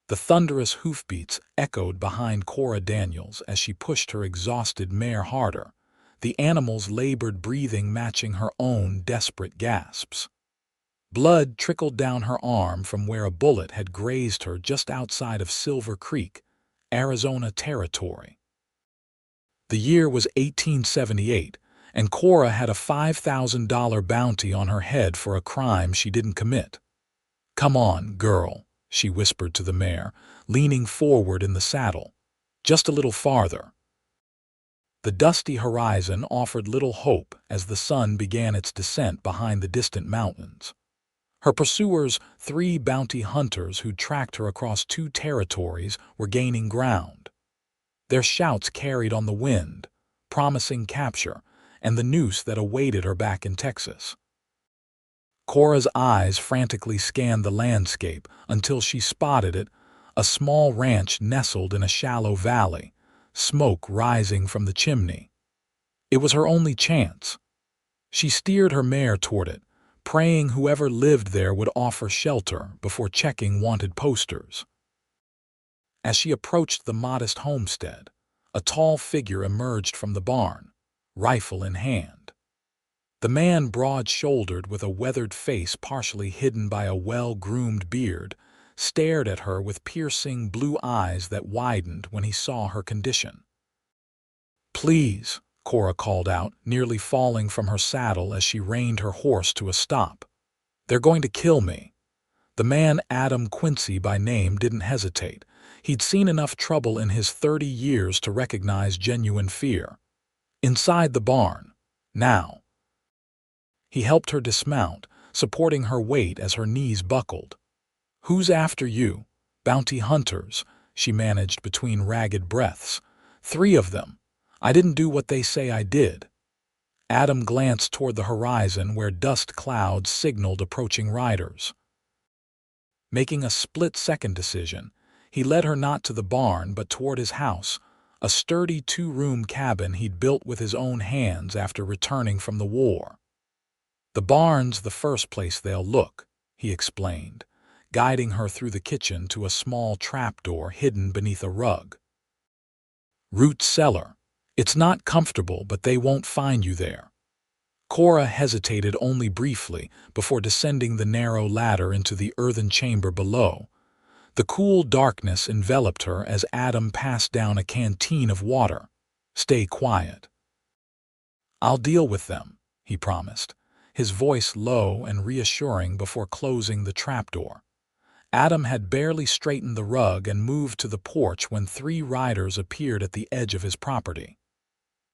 The thunderous hoofbeats echoed behind Cora Daniels as she pushed her exhausted mare harder, the animal's labored breathing matching her own desperate gasps. Blood trickled down her arm from where a bullet had grazed her just outside of Silver Creek, Arizona territory. The year was 1878, and Cora had a $5,000 bounty on her head for a crime she didn't commit. "Come on, girl," she whispered to the mare, leaning forward in the saddle. "Just a little farther." The dusty horizon offered little hope as the sun began its descent behind the distant mountains. Her pursuers, 3 bounty hunters who'd tracked her across 2 territories, were gaining ground. Their shouts carried on the wind, promising capture and the noose that awaited her back in Texas. Cora's eyes frantically scanned the landscape until she spotted it, a small ranch nestled in a shallow valley, smoke rising from the chimney. It was her only chance. She steered her mare toward it, praying whoever lived there would offer shelter before checking wanted posters. As she approached the modest homestead, a tall figure emerged from the barn, rifle in hand. The man, broad-shouldered with a weathered face partially hidden by a well-groomed beard, stared at her with piercing blue eyes that widened when he saw her condition. "Please," Cora called out, nearly falling from her saddle as she reined her horse to a stop. "They're going to kill me." The man, Adam Quincy by name, didn't hesitate. He'd seen enough trouble in his 30 years to recognize genuine fear. "Inside the barn. Now." He helped her dismount, supporting her weight as her knees buckled. "Who's after you?" "Bounty hunters," she managed between ragged breaths. "3 of them. I didn't do what they say I did." Adam glanced toward the horizon where dust clouds signaled approaching riders. Making a split-second decision, he led her not to the barn but toward his house, a sturdy 2-room cabin he'd built with his own hands after returning from the war. "The barn's the first place they'll look," he explained, guiding her through the kitchen to a small trapdoor hidden beneath a rug. "Root cellar. It's not comfortable, but they won't find you there." Cora hesitated only briefly before descending the narrow ladder into the earthen chamber below. The cool darkness enveloped her as Adam passed down a canteen of water. "Stay quiet." "I'll deal with them," he promised, his voice low and reassuring before closing the trapdoor. Adam had barely straightened the rug and moved to the porch when 3 riders appeared at the edge of his property.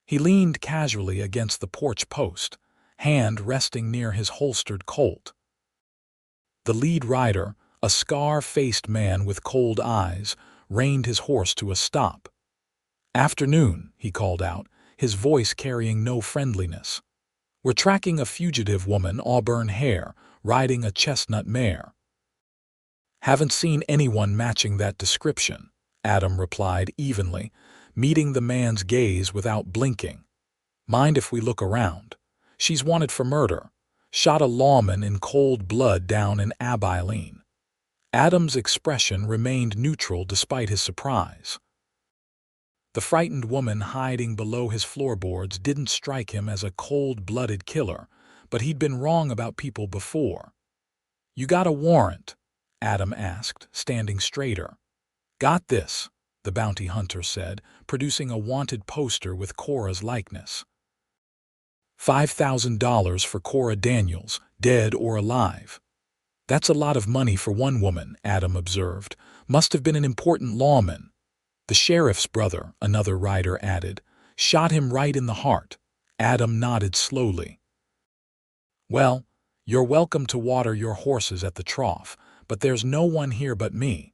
He leaned casually against the porch post, hand resting near his holstered Colt. The lead rider, a scar-faced man with cold eyes, reined his horse to a stop. "Afternoon," he called out, his voice carrying no friendliness. "We're tracking a fugitive woman, auburn hair, riding a chestnut mare." "Haven't seen anyone matching that description," Adam replied evenly, meeting the man's gaze without blinking. "Mind if we look around? She's wanted for murder. Shot a lawman in cold blood down in Abilene." Adam's expression remained neutral despite his surprise. The frightened woman hiding below his floorboards didn't strike him as a cold-blooded killer, but he'd been wrong about people before. "You got a warrant?" Adam asked, standing straighter. "Got this," the bounty hunter said, producing a wanted poster with Cora's likeness. $5,000 for Cora Daniels, dead or alive. "That's a lot of money for one woman," Adam observed. "Must have been an important lawman." "The sheriff's brother," another rider added. "Shot him right in the heart." Adam nodded slowly. "Well, you're welcome to water your horses at the trough, but there's no one here but me."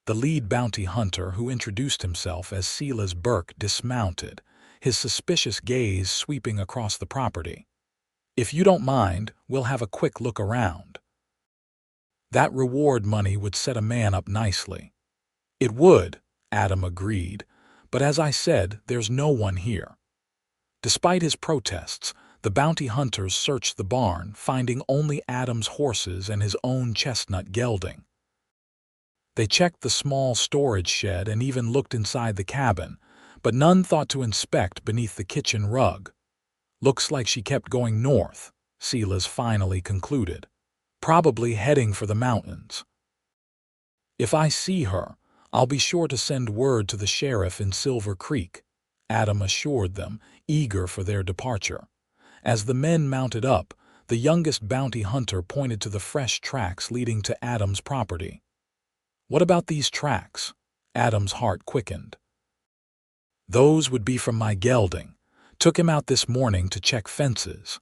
The lead bounty hunter, who introduced himself as Silas Burke, dismounted, his suspicious gaze sweeping across the property. "If you don't mind, we'll have a quick look around." That reward money would set a man up nicely. "It would," Adam agreed, "but as I said, there's no one here." Despite his protests, the bounty hunters searched the barn, finding only Adam's horses and his own chestnut gelding. They checked the small storage shed and even looked inside the cabin, but none thought to inspect beneath the kitchen rug. Looks like she kept going north, Silas finally concluded, probably heading for the mountains. If I see her, I'll be sure to send word to the sheriff in Silver Creek, Adam assured them, eager for their departure. As the men mounted up, the youngest bounty hunter pointed to the fresh tracks leading to Adam's property. What about these tracks? Adam's heart quickened. Those would be from my gelding. Took him out this morning to check fences.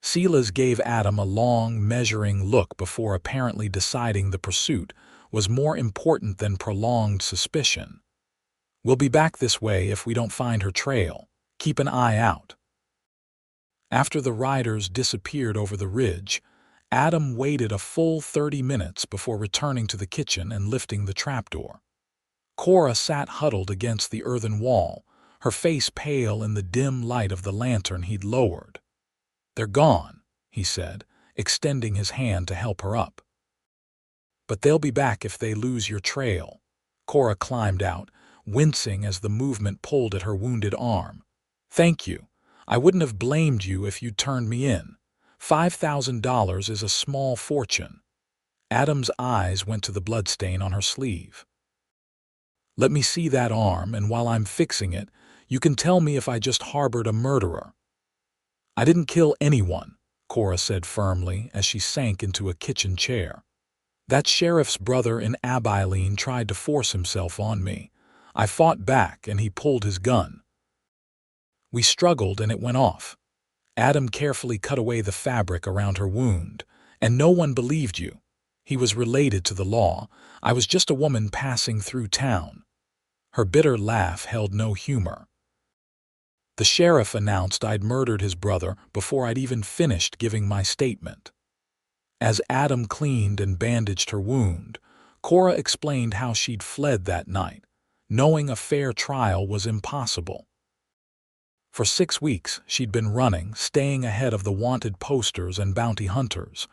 Silas gave Adam a long, measuring look before apparently deciding the pursuit was more important than prolonged suspicion. We'll be back this way if we don't find her trail. Keep an eye out. After the riders disappeared over the ridge, Adam waited a full 30 minutes before returning to the kitchen and lifting the trapdoor. Cora sat huddled against the earthen wall, her face pale in the dim light of the lantern he'd lowered. "They're gone," he said, extending his hand to help her up. "But they'll be back if they lose your trail." Cora climbed out, wincing as the movement pulled at her wounded arm. "Thank you. I wouldn't have blamed you if you'd turned me in. $5,000 is a small fortune." Adam's eyes went to the bloodstain on her sleeve. "Let me see that arm, and while I'm fixing it, you can tell me if I just harbored a murderer." "I didn't kill anyone," Cora said firmly as she sank into a kitchen chair. "That sheriff's brother in Abilene tried to force himself on me. I fought back and he pulled his gun. We struggled and it went off." Adam carefully cut away the fabric around her wound. "And no one believed you. He was related to the law. I was just a woman passing through town." Her bitter laugh held no humor. "The sheriff announced I'd murdered his brother before I'd even finished giving my statement." As Adam cleaned and bandaged her wound, Cora explained how she'd fled that night, knowing a fair trial was impossible. For 6 weeks, she'd been running, staying ahead of the wanted posters and bounty hunters.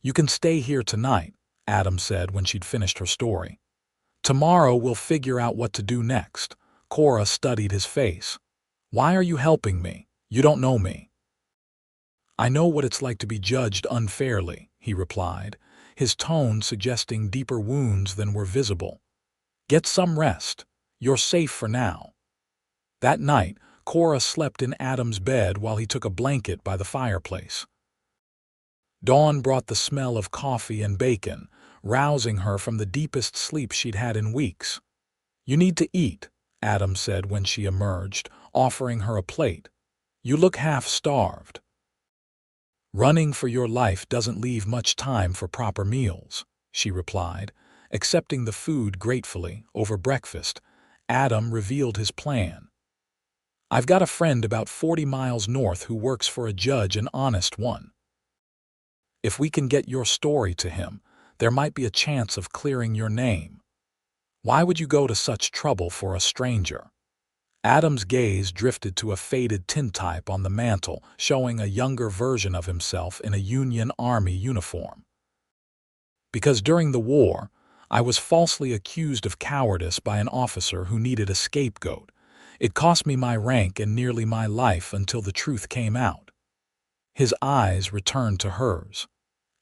"You can stay here tonight," Adam said when she'd finished her story. "Tomorrow we'll figure out what to do next." Cora studied his face. "Why are you helping me? You don't know me." "I know what it's like to be judged unfairly," he replied, his tone suggesting deeper wounds than were visible. "Get some rest. You're safe for now." That night, Cora slept in Adam's bed while he took a blanket by the fireplace. Dawn brought the smell of coffee and bacon, rousing her from the deepest sleep she'd had in weeks. "You need to eat," Adam said when she emerged, offering her a plate. "You look half-starved." "Running for your life doesn't leave much time for proper meals," she replied, accepting the food gratefully. Over breakfast, Adam revealed his plan. "I've got a friend about 40 miles north who works for a judge, an honest one. If we can get your story to him, there might be a chance of clearing your name. Why would you go to such trouble for a stranger?" Adam's gaze drifted to a faded tintype on the mantel, showing a younger version of himself in a Union Army uniform. "Because during the war, I was falsely accused of cowardice by an officer who needed a scapegoat. It cost me my rank and nearly my life until the truth came out." His eyes returned to hers.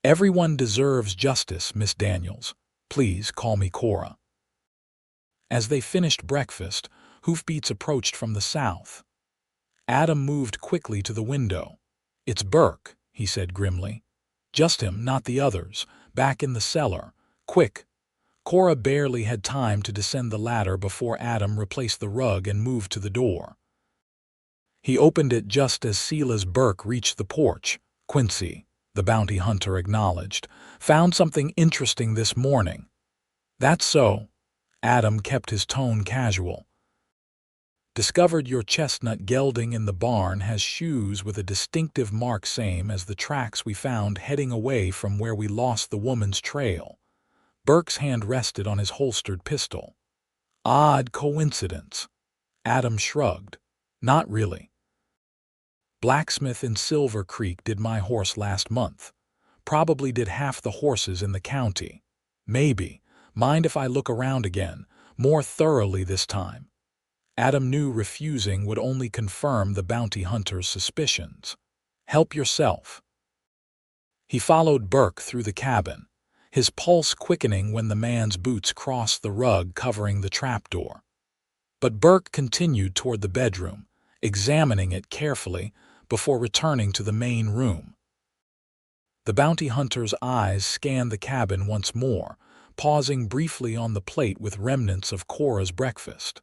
"Everyone deserves justice, Miss Daniels. Please call me Cora." As they finished breakfast, hoofbeats approached from the south. Adam moved quickly to the window. "It's Burke," he said grimly. "Just him, not the others. Back in the cellar. Quick." Cora barely had time to descend the ladder before Adam replaced the rug and moved to the door. He opened it just as Silas Burke reached the porch. "Quincy," the bounty hunter acknowledged, "found something interesting this morning." "That's so." Adam kept his tone casual. "Discovered your chestnut gelding in the barn has shoes with a distinctive mark same as the tracks we found heading away from where we lost the woman's trail." Burke's hand rested on his holstered pistol. "Odd coincidence." Adam shrugged. "Not really. Blacksmith in Silver Creek did my horse last month. Probably did half the horses in the county. Maybe, Mind if I look around again, more thoroughly this time? Adam knew refusing would only confirm the bounty hunter's suspicions. Help yourself. He followed Burke through the cabin, his pulse quickening when the man's boots crossed the rug covering the trapdoor. But Burke continued toward the bedroom, examining it carefully before returning to the main room. The bounty hunter's eyes scanned the cabin once more, pausing briefly on the plate with remnants of Cora's breakfast.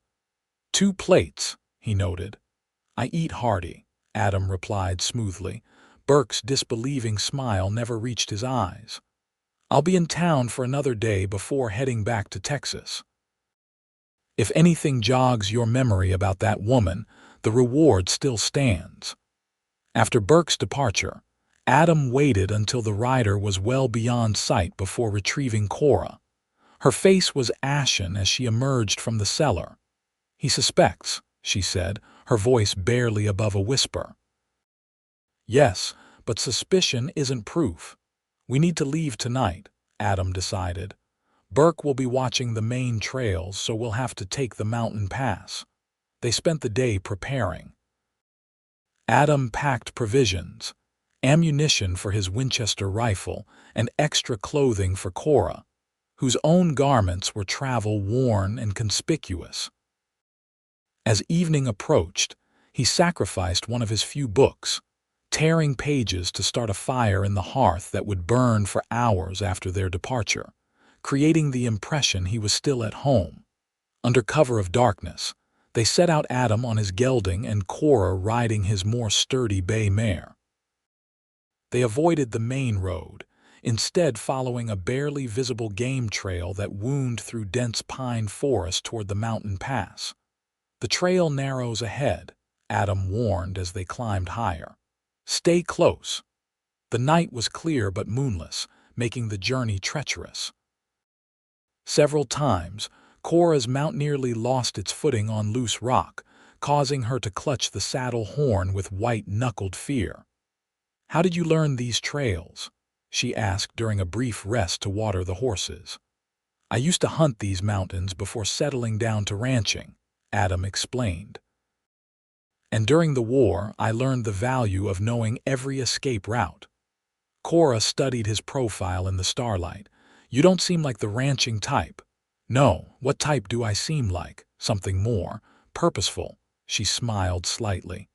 2 plates, he noted. I eat hearty, Adam replied smoothly. Burke's disbelieving smile never reached his eyes. I'll be in town for another day before heading back to Texas. If anything jogs your memory about that woman, the reward still stands. After Burke's departure, Adam waited until the rider was well beyond sight before retrieving Cora. Her face was ashen as she emerged from the cellar. He suspects, she said, her voice barely above a whisper. Yes, but suspicion isn't proof. We need to leave tonight, Adam decided. Burke will be watching the main trails, so we'll have to take the mountain pass. They spent the day preparing. Adam packed provisions, ammunition for his Winchester rifle, and extra clothing for Cora, whose own garments were travel-worn and conspicuous. As evening approached, he sacrificed one of his few books, tearing pages to start a fire in the hearth that would burn for hours after their departure, creating the impression he was still at home. Under cover of darkness, they set out, Adam on his gelding and Cora riding his more sturdy bay mare. They avoided the main road, instead following a barely visible game trail that wound through dense pine forest toward the mountain pass. The trail narrows ahead, Adam warned as they climbed higher. Stay close. The night was clear but moonless, making the journey treacherous. Several times, Cora's mount nearly lost its footing on loose rock, causing her to clutch the saddle horn with white-knuckled fear. How did you learn these trails? She asked during a brief rest to water the horses. I used to hunt these mountains before settling down to ranching, Adam explained. And during the war, I learned the value of knowing every escape route. Cora studied his profile in the starlight. You don't seem like the ranching type. No, what type do I seem like? Something more purposeful, she smiled slightly.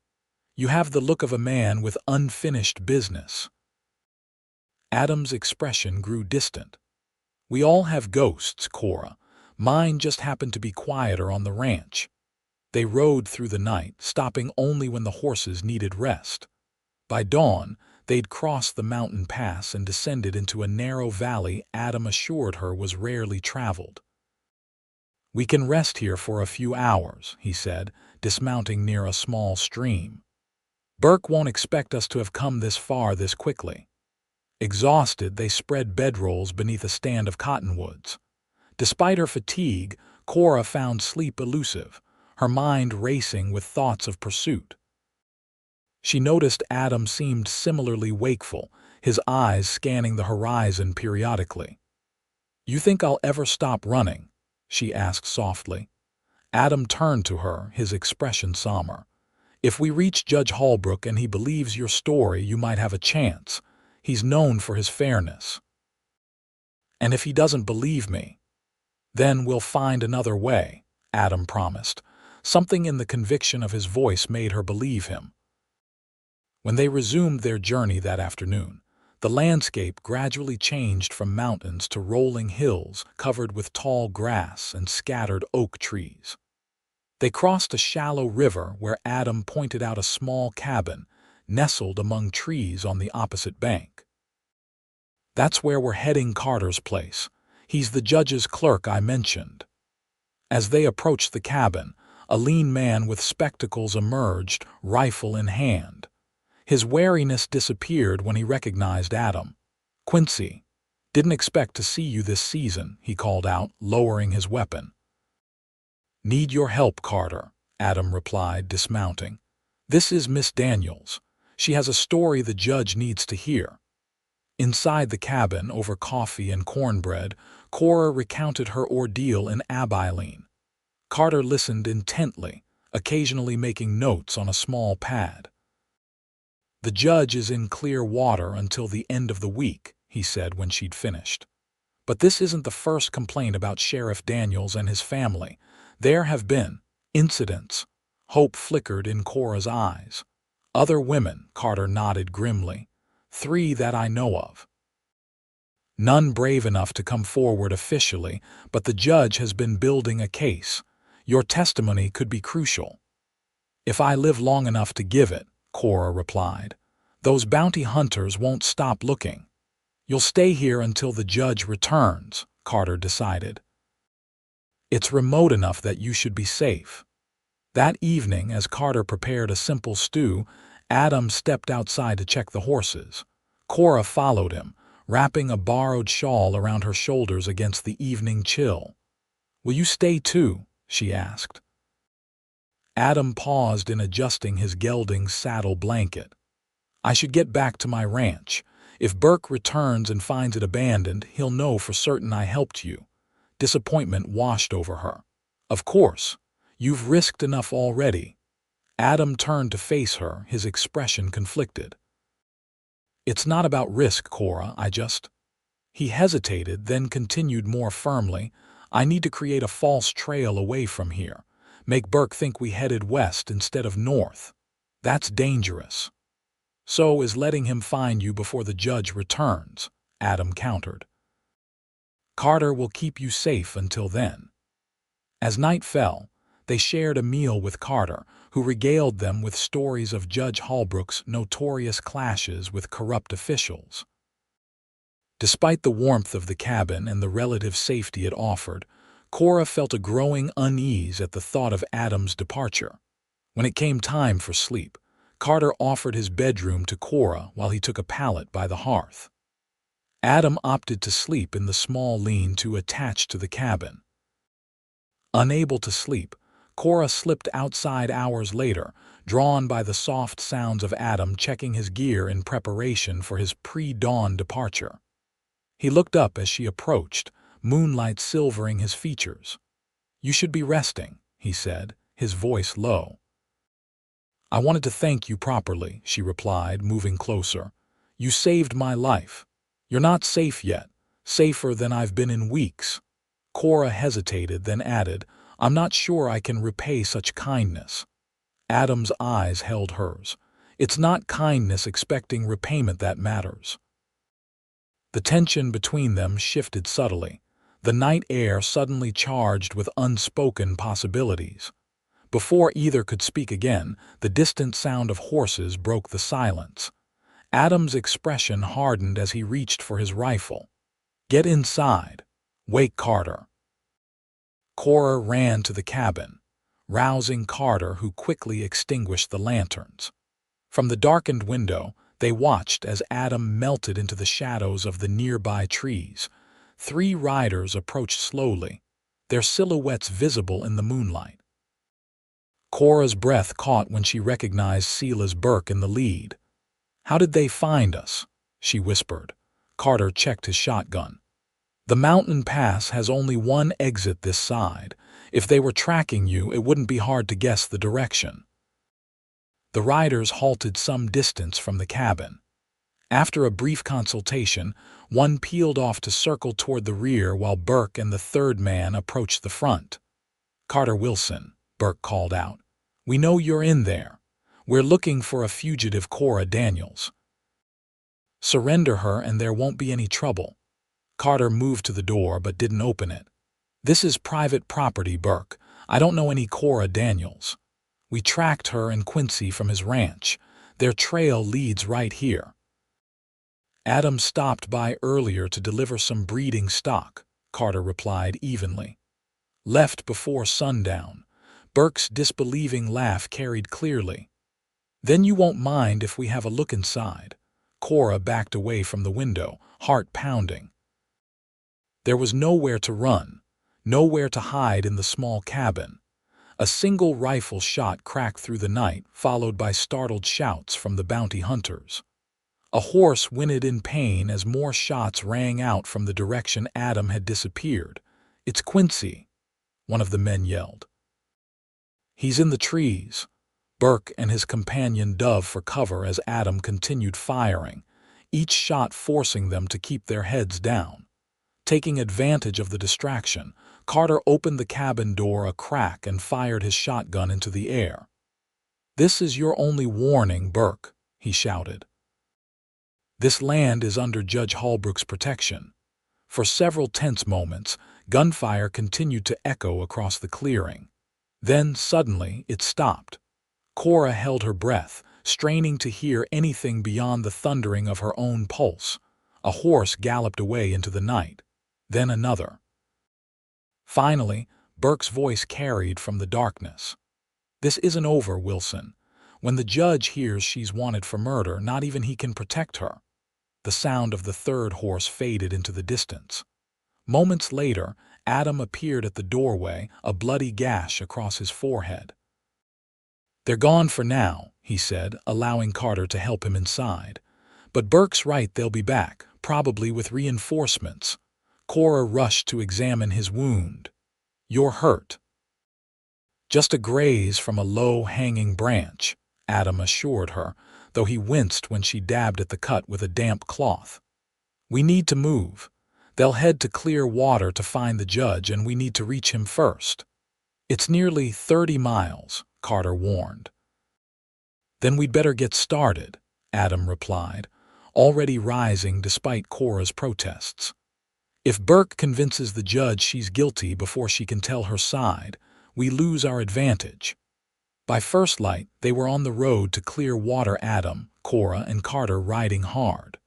You have the look of a man with unfinished business. Adam's expression grew distant. We all have ghosts, Cora. Mine just happened to be quieter on the ranch. They rode through the night, stopping only when the horses needed rest. By dawn, they'd crossed the mountain pass and descended into a narrow valley Adam assured her was rarely traveled. We can rest here for a few hours, he said, dismounting near a small stream. Burke won't expect us to have come this far this quickly. Exhausted, they spread bedrolls beneath a stand of cottonwoods. Despite her fatigue, Cora found sleep elusive, her mind racing with thoughts of pursuit. She noticed Adam seemed similarly wakeful, his eyes scanning the horizon periodically. You think I'll ever stop running? She asked softly. Adam turned to her, his expression somber. If we reach Judge Holbrook and he believes your story, you might have a chance. He's known for his fairness. And if he doesn't believe me, then we'll find another way, Adam promised. Something in the conviction of his voice made her believe him. When they resumed their journey that afternoon, the landscape gradually changed from mountains to rolling hills covered with tall grass and scattered oak trees. They crossed a shallow river where Adam pointed out a small cabin nestled among trees on the opposite bank. That's where we're heading, Carter's place. He's the judge's clerk I mentioned. As they approached the cabin, a lean man with spectacles emerged, rifle in hand. His wariness disappeared when he recognized Adam. Quincy, didn't expect to see you this season, he called out, lowering his weapon. Need your help, Carter, Adam replied, dismounting. This is Miss Daniels. She has a story the judge needs to hear. Inside the cabin, over coffee and cornbread, Cora recounted her ordeal in Abilene. Carter listened intently, occasionally making notes on a small pad. "The judge is in clear water until the end of the week," he said when she'd finished. "But this isn't the first complaint about Sheriff Daniels and his family. There have been incidents." Hope flickered in Cora's eyes. "Other women," Carter nodded grimly. "3 that I know of. None brave enough to come forward officially, but the judge has been building a case. Your testimony could be crucial." "If I live long enough to give it," Cora replied. "Those bounty hunters won't stop looking." "You'll stay here until the judge returns," Carter decided. "It's remote enough that you should be safe." That evening, as Carter prepared a simple stew, Adam stepped outside to check the horses. Cora followed him, wrapping a borrowed shawl around her shoulders against the evening chill. "Will you stay too?" she asked. Adam paused in adjusting his gelding saddle blanket. "I should get back to my ranch. If Burke returns and finds it abandoned, he'll know for certain I helped you." Disappointment washed over her. "Of course. You've risked enough already." Adam turned to face her, his expression conflicted. "It's not about risk, Cora, He hesitated, then continued more firmly. "I need to create a false trail away from here. Make Burke think we headed west instead of north. That's dangerous." "So is letting him find you before the judge returns," Adam countered. "Carter will keep you safe until then." As night fell, they shared a meal with Carter, who regaled them with stories of Judge Holbrook's notorious clashes with corrupt officials. Despite the warmth of the cabin and the relative safety it offered, Cora felt a growing unease at the thought of Adam's departure. When it came time for sleep, Carter offered his bedroom to Cora while he took a pallet by the hearth. Adam opted to sleep in the small lean-to attached to the cabin. Unable to sleep, Cora slipped outside hours later, drawn by the soft sounds of Adam checking his gear in preparation for his pre-dawn departure. He looked up as she approached, moonlight silvering his features. "You should be resting," he said, his voice low. "I wanted to thank you properly," she replied, moving closer. "You saved my life. You're not safe yet, safer than I've been in weeks." Cora hesitated, then added, "I'm not sure I can repay such kindness." Adam's eyes held hers. "It's not kindness expecting repayment that matters." The tension between them shifted subtly, the night air suddenly charged with unspoken possibilities. Before either could speak again, the distant sound of horses broke the silence. Adam's expression hardened as he reached for his rifle. "Get inside. Wake Carter." Cora ran to the cabin, rousing Carter, who quickly extinguished the lanterns. From the darkened window, they watched as Adam melted into the shadows of the nearby trees. 3 riders approached slowly, their silhouettes visible in the moonlight. Cora's breath caught when she recognized Silas Burke in the lead. "How did they find us?" she whispered. Carter checked his shotgun. "The mountain pass has only one exit this side. If they were tracking you, it wouldn't be hard to guess the direction." The riders halted some distance from the cabin. After a brief consultation, one peeled off to circle toward the rear while Burke and the 3rd man approached the front. "Carter Wilson," Burke called out. "We know you're in there. We're looking for a fugitive Cora Daniels. Surrender her and there won't be any trouble." Carter moved to the door but didn't open it. "This is private property, Burke. I don't know any Cora Daniels. We tracked her and Quincy from his ranch. Their trail leads right here." "Adam stopped by earlier to deliver some breeding stock," Carter replied evenly. "Left before sundown." Burke's disbelieving laugh carried clearly. "Then you won't mind if we have a look inside." Cora backed away from the window, heart pounding. There was nowhere to run, nowhere to hide in the small cabin. A single rifle shot cracked through the night, followed by startled shouts from the bounty hunters. A horse whinnied in pain as more shots rang out from the direction Adam had disappeared. "It's Quincy," one of the men yelled. "He's in the trees." Burke and his companion dove for cover as Adam continued firing, each shot forcing them to keep their heads down. Taking advantage of the distraction, Carter opened the cabin door a crack and fired his shotgun into the air. "This is your only warning, Burke," he shouted. "This land is under Judge Holbrook's protection." For several tense moments, gunfire continued to echo across the clearing. Then, suddenly, it stopped. Cora held her breath, straining to hear anything beyond the thundering of her own pulse. A horse galloped away into the night. Then another. Finally, Burke's voice carried from the darkness. "This isn't over, Wilson. When the judge hears she's wanted for murder, not even he can protect her." The sound of the third horse faded into the distance. Moments later, Adam appeared at the doorway, a bloody gash across his forehead. "They're gone for now," he said, allowing Carter to help him inside. "But Burke's right, they'll be back, probably with reinforcements." Cora rushed to examine his wound. "You're hurt." "Just a graze from a low-hanging branch," Adam assured her, though he winced when she dabbed at the cut with a damp cloth. "We need to move. They'll head to clear water to find the judge, and we need to reach him first." "It's nearly 30 miles, Carter warned. "Then we'd better get started," Adam replied, already rising despite Cora's protests. "If Burke convinces the judge she's guilty before she can tell her side, we lose our advantage." By first light, they were on the road to clear water. Adam, Cora, and Carter riding hard.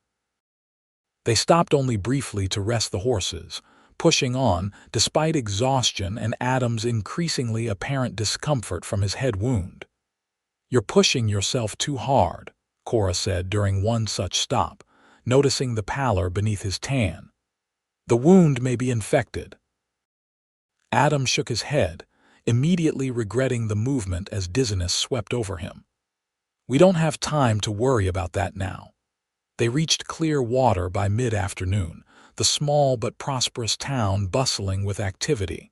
They stopped only briefly to rest the horses, pushing on despite exhaustion and Adam's increasingly apparent discomfort from his head wound. "You're pushing yourself too hard," Cora said during one such stop, noticing the pallor beneath his tan. "The wound may be infected." Adam shook his head, immediately regretting the movement as dizziness swept over him. "We don't have time to worry about that now." They reached clear water by mid-afternoon, the small but prosperous town bustling with activity.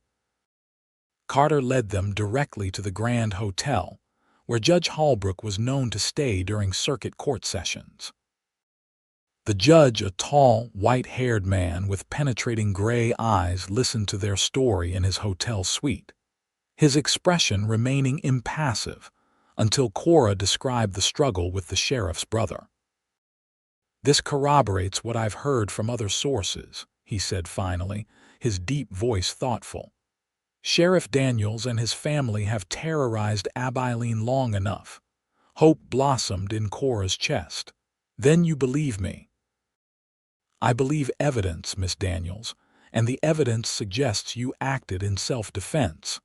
Carter led them directly to the Grand Hotel, where Judge Holbrook was known to stay during circuit court sessions. The judge, a tall, white-haired man with penetrating gray eyes, listened to their story in his hotel suite, his expression remaining impassive until Cora described the struggle with the sheriff's brother. "This corroborates what I've heard from other sources," he said finally, his deep voice thoughtful. "Sheriff Daniels and his family have terrorized Abilene long enough." Hope blossomed in Cora's chest. "Then you believe me?" "I believe evidence, Miss Daniels, and the evidence suggests you acted in self-defense."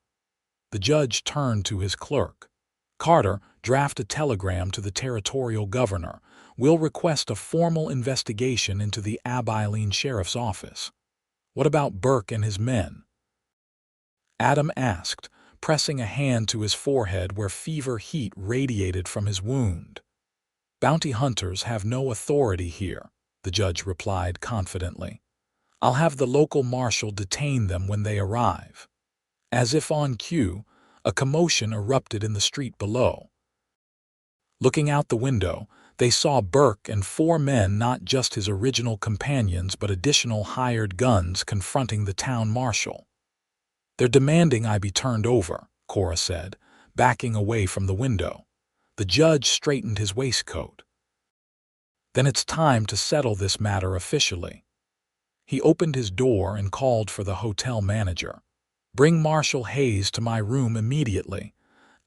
The judge turned to his clerk. "Carter, draft a telegram to the territorial governor. We'll request a formal investigation into the Abilene Sheriff's Office." "What about Burke and his men?" Adam asked, pressing a hand to his forehead where fever heat radiated from his wound. "Bounty hunters have no authority here," the judge replied confidently. "I'll have the local marshal detain them when they arrive." As if on cue, a commotion erupted in the street below. Looking out the window, they saw Burke and 4 men, not just his original companions but additional hired guns, confronting the town marshal. "They're demanding I be turned over," Cora said, backing away from the window. The judge straightened his waistcoat. "Then it's time to settle this matter officially." He opened his door and called for the hotel manager. "Bring Marshal Hayes to my room immediately."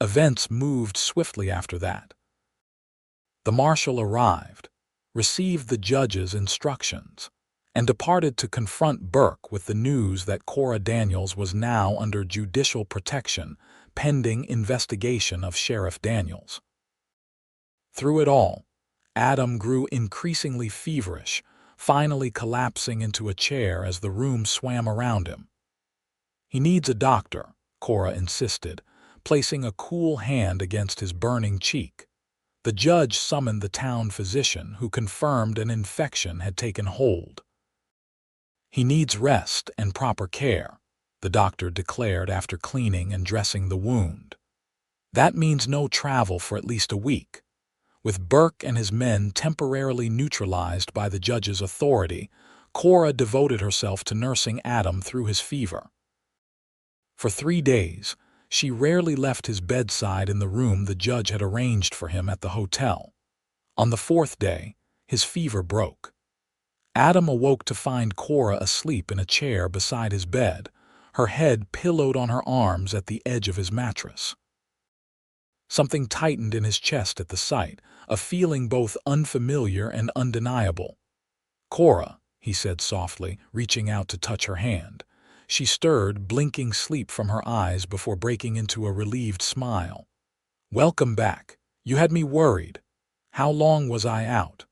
Events moved swiftly after that. The marshal arrived, received the judge's instructions, and departed to confront Burke with the news that Cora Daniels was now under judicial protection, pending investigation of Sheriff Daniels. Through it all, Adam grew increasingly feverish, finally collapsing into a chair as the room swam around him. "He needs a doctor," Cora insisted, placing a cool hand against his burning cheek. The judge summoned the town physician, who confirmed an infection had taken hold. "He needs rest and proper care," the doctor declared after cleaning and dressing the wound. "That means no travel for at least a week." With Burke and his men temporarily neutralized by the judge's authority, Cora devoted herself to nursing Adam through his fever. For 3 days, she rarely left his bedside in the room the judge had arranged for him at the hotel. On the 4th day, his fever broke. Adam awoke to find Cora asleep in a chair beside his bed, her head pillowed on her arms at the edge of his mattress. Something tightened in his chest at the sight, a feeling both unfamiliar and undeniable. "Cora," he said softly, reaching out to touch her hand. She stirred, blinking sleep from her eyes before breaking into a relieved smile. "Welcome back. You had me worried. How long was I out?"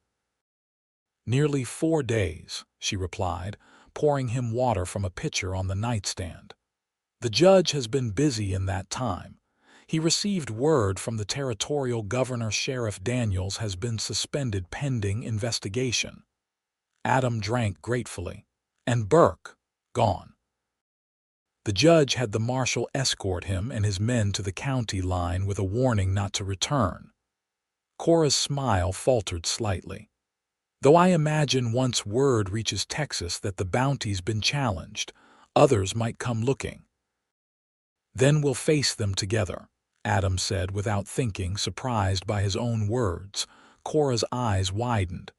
"Nearly 4 days," she replied, pouring him water from a pitcher on the nightstand. "The judge has been busy in that time. He received word from the territorial governor. Sheriff Daniels has been suspended pending investigation." Adam drank gratefully. "And Burke? Gone." The judge had the marshal escort him and his men to the county line with a warning not to return. Cora's smile faltered slightly. "Though I imagine once word reaches Texas that the bounty's been challenged, others might come looking." "Then we'll face them together," Adam said without thinking, surprised by his own words. Cora's eyes widened.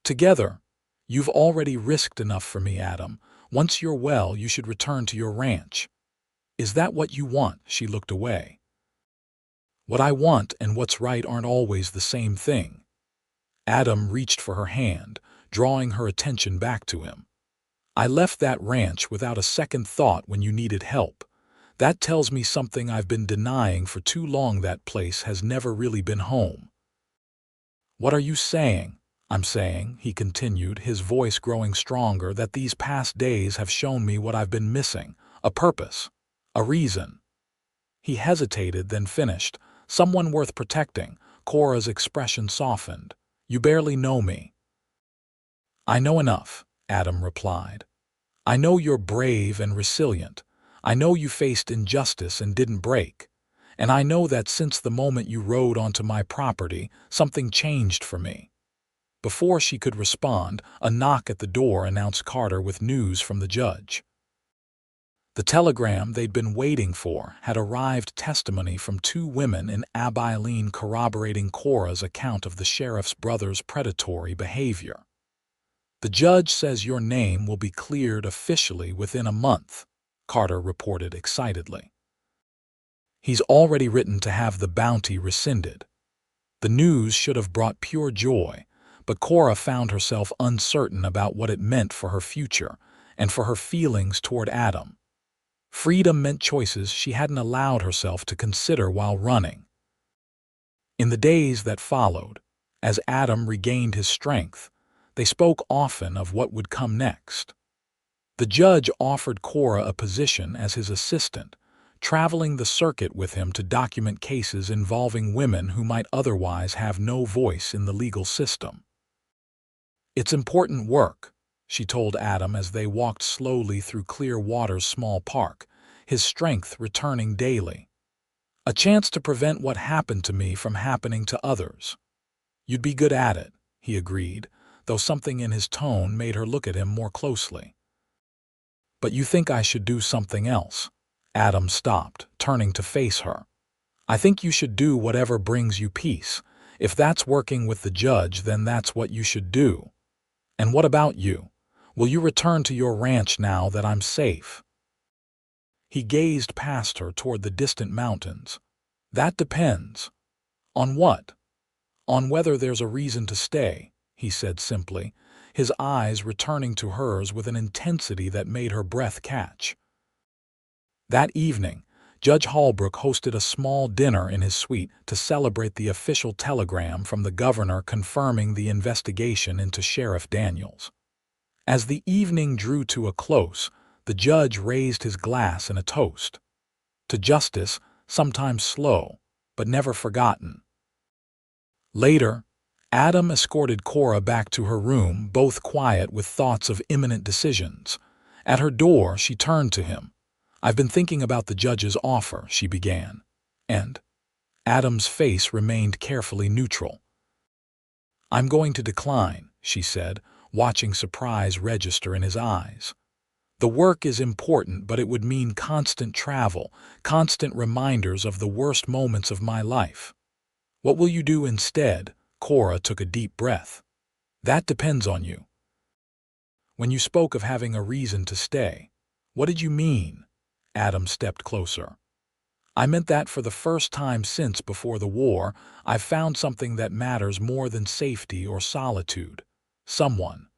"Together? You've already risked enough for me, Adam. Once you're well, you should return to your ranch." "Is that what you want?" She looked away. "What I want and what's right aren't always the same thing." Adam reached for her hand, drawing her attention back to him. "I left that ranch without a second thought when you needed help. That tells me something I've been denying for too long. That place has never really been home." "What are you saying?" "I'm saying," he continued, his voice growing stronger, "that these past days have shown me what I've been missing, a purpose, a reason." He hesitated, then finished, "Someone worth protecting." Cora's expression softened. "You barely know me." "I know enough," Adam replied. "I know you're brave and resilient. I know you faced injustice and didn't break. And I know that since the moment you rode onto my property, something changed for me." Before she could respond, a knock at the door announced Carter with news from the judge. The telegram they'd been waiting for had arrived, testimony from 2 women in Abilene corroborating Cora's account of the sheriff's brother's predatory behavior. "The judge says your name will be cleared officially within a month," Carter reported excitedly. "He's already written to have the bounty rescinded." The news should have brought pure joy, but Cora found herself uncertain about what it meant for her future and for her feelings toward Adam. Freedom meant choices she hadn't allowed herself to consider while running. In the days that followed, as Adam regained his strength, they spoke often of what would come next. The judge offered Cora a position as his assistant, traveling the circuit with him to document cases involving women who might otherwise have no voice in the legal system. "It's important work," she told Adam as they walked slowly through Clearwater's small park, his strength returning daily. "A chance to prevent what happened to me from happening to others." "You'd be good at it," he agreed, though something in his tone made her look at him more closely. "But you think I should do something else?" Adam stopped, turning to face her. "I think you should do whatever brings you peace. If that's working with the judge, then that's what you should do." "And what about you? Will you return to your ranch now that I'm safe?" He gazed past her toward the distant mountains. "That depends." "On what?" "On whether there's a reason to stay," he said simply, his eyes returning to hers with an intensity that made her breath catch. That evening, Judge Holbrook hosted a small dinner in his suite to celebrate the official telegram from the governor confirming the investigation into Sheriff Daniels. As the evening drew to a close, the judge raised his glass in a toast. "To justice, sometimes slow, but never forgotten." Later, Adam escorted Cora back to her room, both quiet with thoughts of imminent decisions. At her door, she turned to him. "I've been thinking about the judge's offer," she began. And Adam's face remained carefully neutral. "I'm going to decline," she said, watching surprise register in his eyes. "The work is important, but it would mean constant travel, constant reminders of the worst moments of my life." "What will you do instead?" Cora took a deep breath. "That depends on you." "When you spoke of having a reason to stay, what did you mean?" Adam stepped closer. "I meant that for the first time since before the war, I've found something that matters more than safety or solitude. Someone."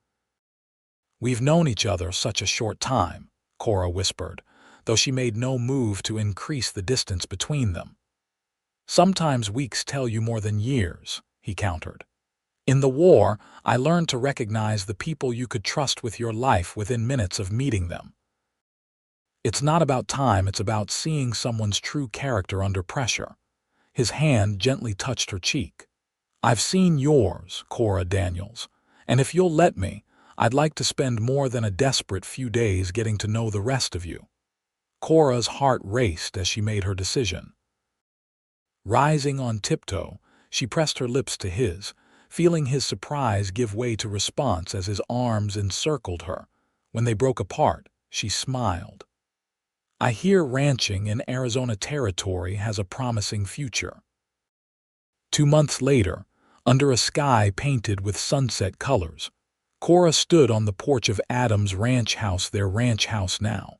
"We've known each other such a short time," Cora whispered, though she made no move to increase the distance between them. "Sometimes weeks tell you more than years," he countered. "In the war, I learned to recognize the people you could trust with your life within minutes of meeting them. It's not about time, it's about seeing someone's true character under pressure." His hand gently touched her cheek. "I've seen yours, Cora Daniels, and if you'll let me, I'd like to spend more than a desperate few days getting to know the rest of you." Cora's heart raced as she made her decision. Rising on tiptoe, she pressed her lips to his, feeling his surprise give way to response as his arms encircled her. When they broke apart, she smiled. "I hear ranching in Arizona Territory has a promising future." 2 months later, under a sky painted with sunset colors, Cora stood on the porch of Adam's ranch house, their ranch house now.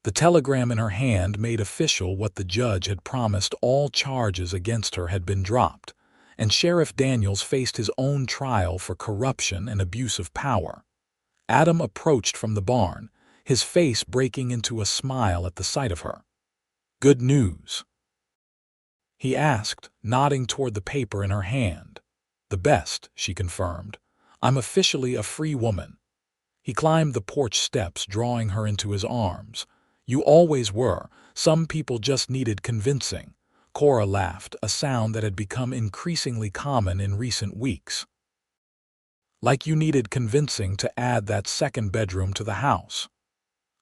The telegram in her hand made official what the judge had promised. All charges against her had been dropped, and Sheriff Daniels faced his own trial for corruption and abuse of power. Adam approached from the barn, his face breaking into a smile at the sight of her. "Good news?" he asked, nodding toward the paper in her hand. "The best," she confirmed. "I'm officially a free woman." He climbed the porch steps, drawing her into his arms. "You always were. Some people just needed convincing." Cora laughed, a sound that had become increasingly common in recent weeks. "Like you needed convincing to add that second bedroom to the house."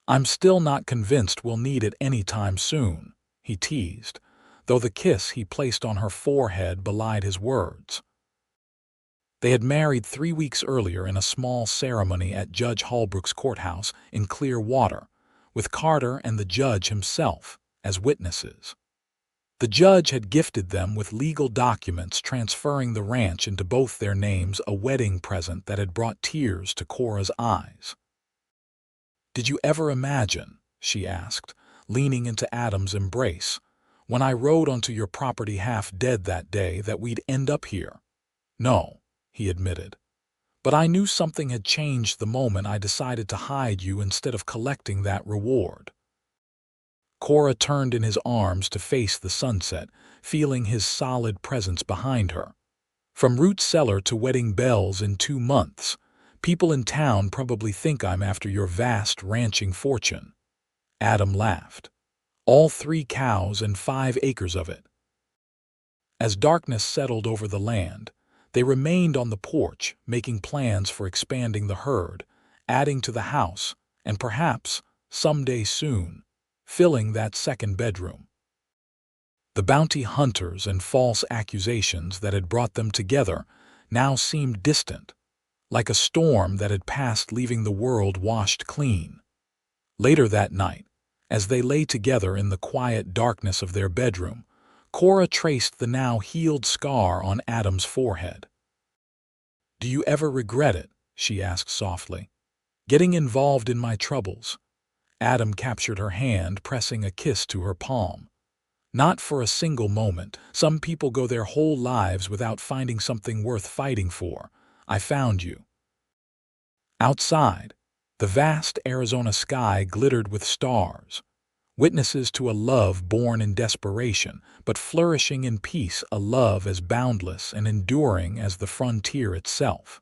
"I'm still not convinced we'll need it anytime soon," he teased, though the kiss he placed on her forehead belied his words. They had married 3 weeks earlier in a small ceremony at Judge Holbrook's courthouse in Clearwater, with Carter and the judge himself as witnesses. The judge had gifted them with legal documents transferring the ranch into both their names, a wedding present that had brought tears to Cora's eyes. "Did you ever imagine," she asked, leaning into Adam's embrace, "when I rode onto your property half dead that day, that we'd end up here?" "No," he admitted. "But I knew something had changed the moment I decided to hide you instead of collecting that reward." Cora turned in his arms to face the sunset, feeling his solid presence behind her. "From root cellar to wedding bells in 2 months, people in town probably think I'm after your vast ranching fortune." Adam laughed. "All 3 cows and 5 acres of it." As darkness settled over the land, they remained on the porch, making plans for expanding the herd, adding to the house, and perhaps, someday soon, filling that second bedroom. The bounty hunters and false accusations that had brought them together now seemed distant, like a storm that had passed, leaving the world washed clean. Later that night, as they lay together in the quiet darkness of their bedroom, Cora traced the now healed scar on Adam's forehead. "Do you ever regret it?" she asked softly. "Getting involved in my troubles?" Adam captured her hand, pressing a kiss to her palm. "Not for a single moment. Some people go their whole lives without finding something worth fighting for. I found you." Outside, the vast Arizona sky glittered with stars, witnesses to a love born in desperation, but flourishing in peace, a love as boundless and enduring as the frontier itself.